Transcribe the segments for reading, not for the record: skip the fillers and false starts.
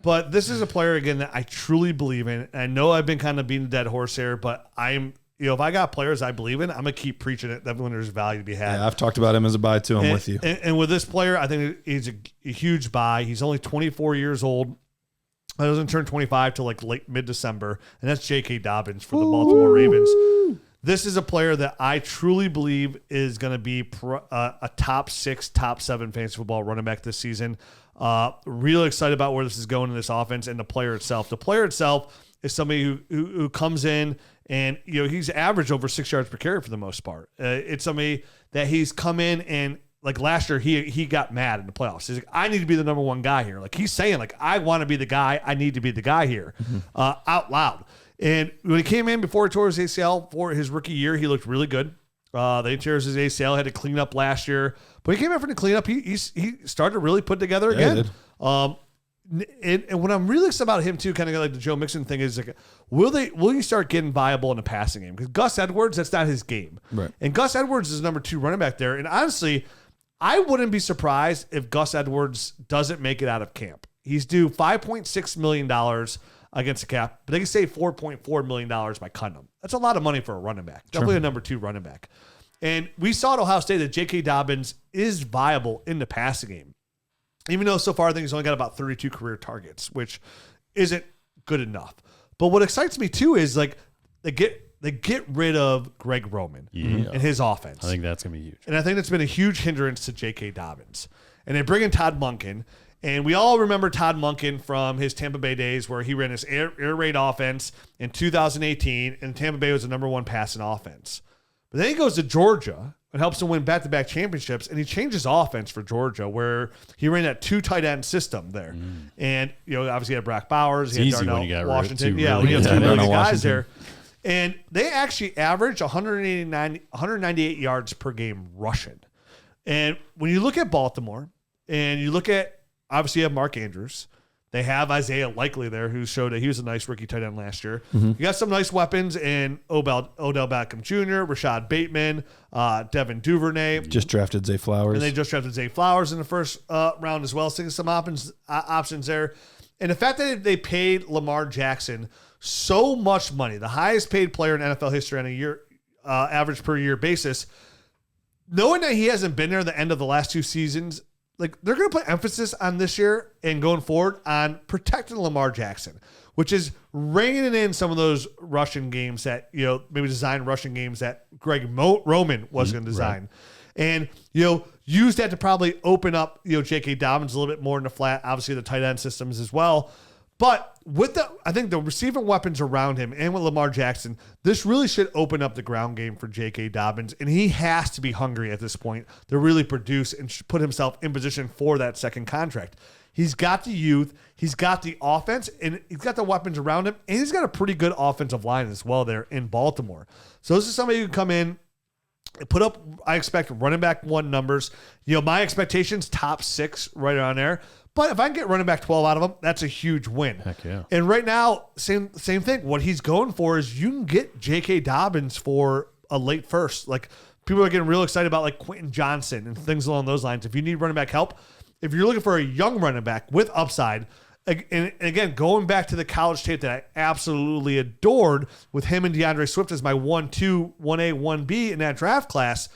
But this is a player, again, that I truly believe in. And I know I've been kind of beating a dead horse here, but if I got players I believe in, I'm going to keep preaching it, that when there's value to be had. Yeah, I've talked about him as a buy, too. I'm with you. And with this player, I think he's a huge buy. He's only 24 years old. He doesn't turn 25 till like late mid-December, and that's J.K. Dobbins for the Baltimore Ravens. This is a player that I truly believe is going to be a top 6, top 7 fantasy football running back this season. Really excited about where this is going in this offense and the player itself. The player itself is somebody who comes in and he's averaged over 6 yards per carry for the most part. It's somebody that he's come in and like last year he got mad in the playoffs. He's like, I need to be the number one guy here. Like he's saying like, I want to be the guy. I need to be the guy here out loud. And when he came in before he tore his ACL for his rookie year, he looked really good. They tears his ACL, had to clean up last year. But he came in for the cleanup. He started to really put together again. And what I'm really excited about him too, kind of like the Joe Mixon thing, is like, will he start getting viable in the passing game? Because Gus Edwards, that's not his game. Right. And Gus Edwards is number 2 running back there. And honestly, I wouldn't be surprised if Gus Edwards doesn't make it out of camp. He's due $5.6 million against the cap, but they can save $4.4 million by cutting him. That's a lot of money for a running back. Definitely a number 2 running back. And we saw at Ohio State that J.K. Dobbins is viable in the passing game. Even though so far I think he's only got about 32 career targets, which isn't good enough. But what excites me too is like they get rid of Greg Roman and his offense. I think that's going to be huge. And I think that's been a huge hindrance to J.K. Dobbins. And they bring in Todd Monken. And we all remember Todd Monken from his Tampa Bay days where he ran his air raid offense in 2018, and Tampa Bay was the number 1 passing offense. But then he goes to Georgia and helps them win back-to-back championships, and he changes offense for Georgia where he ran that 2 tight end system there. And, obviously he had Brock Bowers, he had Darnell Washington. Yeah, we got 2 really good guys there. And they actually average 198 yards per game rushing. And when you look at Baltimore and you look at, obviously, you have Mark Andrews. They have Isaiah Likely there, who showed that he was a nice rookie tight end last year. You got some nice weapons in Odell Beckham Jr., Rashad Bateman, Devin Duvernay. Just drafted Zay Flowers. And they just drafted Zay Flowers in the first round as well. So some options there. And the fact that they paid Lamar Jackson so much money, the highest paid player in NFL history on a year average per year basis, knowing that he hasn't been there at the end of the last 2 seasons, like they're going to put emphasis on this year and going forward on protecting Lamar Jackson, which is reining in some of those rushing games that, maybe design rushing games that Greg Roman was going to design. Right. And, use that to probably open up, J.K. Dobbins a little bit more in the flat, obviously the tight end systems as well. But with I think the receiving weapons around him and with Lamar Jackson, this really should open up the ground game for J.K. Dobbins. And he has to be hungry at this point to really produce and put himself in position for that second contract. He's got the youth, he's got the offense, and he's got the weapons around him, and he's got a pretty good offensive line as well there in Baltimore. So this is somebody who can come in, put up, I expect, running back 1 numbers. My expectations, top 6 right around there. But if I can get running back 12 out of him, that's a huge win. Heck yeah. And right now, same thing. What he's going for is you can get J.K. Dobbins for a late first. Like, people are getting real excited about like Quentin Johnson and things along those lines. If you need running back help, if you're looking for a young running back with upside, and again, going back to the college tape that I absolutely adored with him and DeAndre Swift as my 1-2, 1A, 1B in that draft class,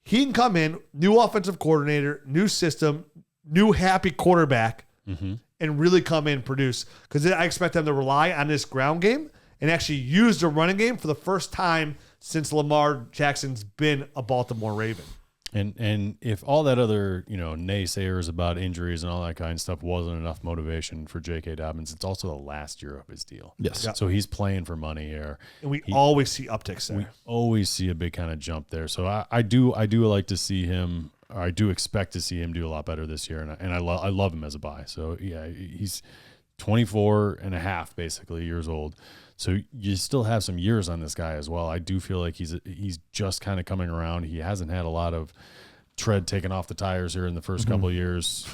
he can come in, new offensive coordinator, new system, new happy quarterback, and really come in and produce. Because I expect them to rely on this ground game and actually use the running game for the first time since Lamar Jackson's been a Baltimore Raven. And if all that other, naysayers about injuries and all that kind of stuff wasn't enough motivation for J.K. Dobbins, it's also the last year of his deal. Yes. Yeah. So he's playing for money here. And we always see upticks there. We always see a big kind of jump there. So I do like to see him, or I do expect to see him do a lot better this year. And I love him as a buy. So yeah, he's 24 and a half basically years old. So you still have some years on this guy as well. I do feel like he's just kind of coming around. He hasn't had a lot of tread taken off the tires here in the first couple of years.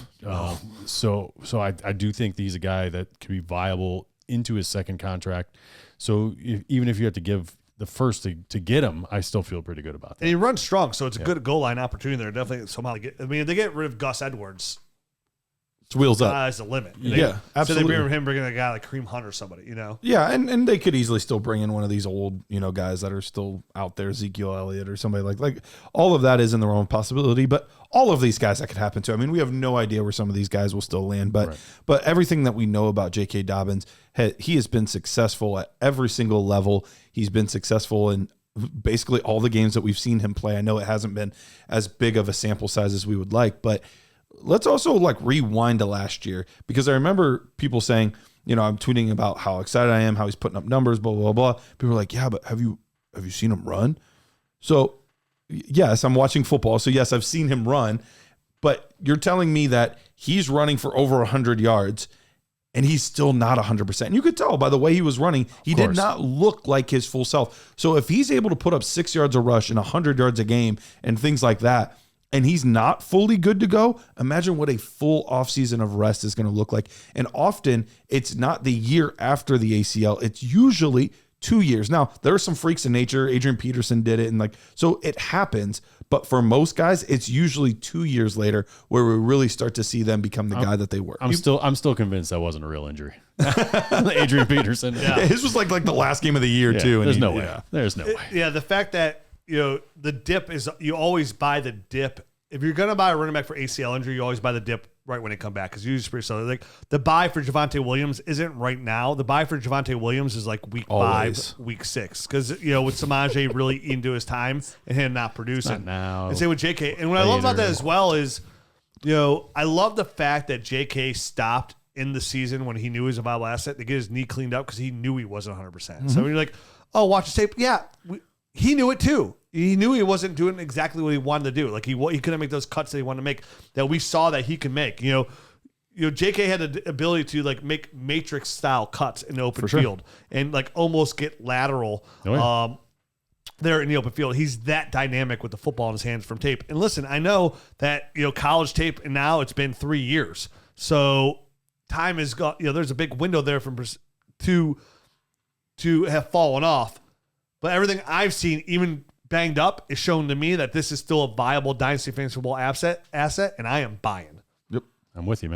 So I do think he's a guy that can be viable into his second contract. So even if you have to give the first to get him, I still feel pretty good about that. And he runs strong, so it's a good goal line opportunity there. Definitely somehow if they get rid of Gus Edwards, It's wheels up. Sky's the limit. Absolutely. So they bringing a guy like Kareem Hunt or somebody, Yeah, and they could easily still bring in one of these old, guys that are still out there, Ezekiel Elliott or somebody like all of that is in the realm of possibility, but all of these guys that could happen to. I mean, we have no idea where some of these guys will still land, but everything that we know about J.K. Dobbins, he has been successful at every single level. He's been successful in basically all the games that we've seen him play. I know it hasn't been as big of a sample size as we would like, but let's also rewind to last year, because I remember people saying, I'm tweeting about how excited I am, how he's putting up numbers, blah, blah, blah. People were like, yeah, but have you seen him run? So yes, I'm watching football. So yes, I've seen him run, but you're telling me that he's running for over 100 yards and he's still not 100%. And you could tell by the way he was running, he did not look like his full self. So if he's able to put up 6 yards a rush and 100 yards a game and things like that, and he's not fully good to go, imagine what a full offseason of rest is going to look like. And often it's not the year after the ACL. It's usually 2 years. Now, there are some freaks in nature. Adrian Peterson did it. And so it happens. But for most guys, it's usually 2 years later where we really start to see them become the guy that they were. I'm still convinced that wasn't a real injury. Adrian Peterson. Yeah. His was like the last game of the year too. There's no way. There's no way. Yeah. The fact that, the dip is, you always buy the dip. If you're going to buy a running back for ACL injury, you always buy the dip right when it come back, because usually pretty solid. Like the buy for Javonte Williams isn't right now. The buy for Javonte Williams is like week always. 5, week 6, because with Samaje really into his time and him not producing. Not now. And same with JK. And what I love about that as well is, I love the fact that JK stopped in the season when he knew he was a viable asset to get his knee cleaned up, because he knew he wasn't 100%. Mm-hmm. So when you're like, oh, watch the tape. Yeah, he knew it too. He knew he wasn't doing exactly what he wanted to do. Like he couldn't make those cuts that he wanted to make, that we saw that he could make. JK had the ability to make matrix style cuts in the open field and almost get lateral there in the open field. He's that dynamic with the football in his hands from tape. And listen, I know that college tape, and now it's been 3 years, so time is gone. There's a big window there to have fallen off. But everything I've seen, even banged up, is shown to me that this is still a viable Dynasty fantasy football asset, and I am buying. Yep, I'm with you, man.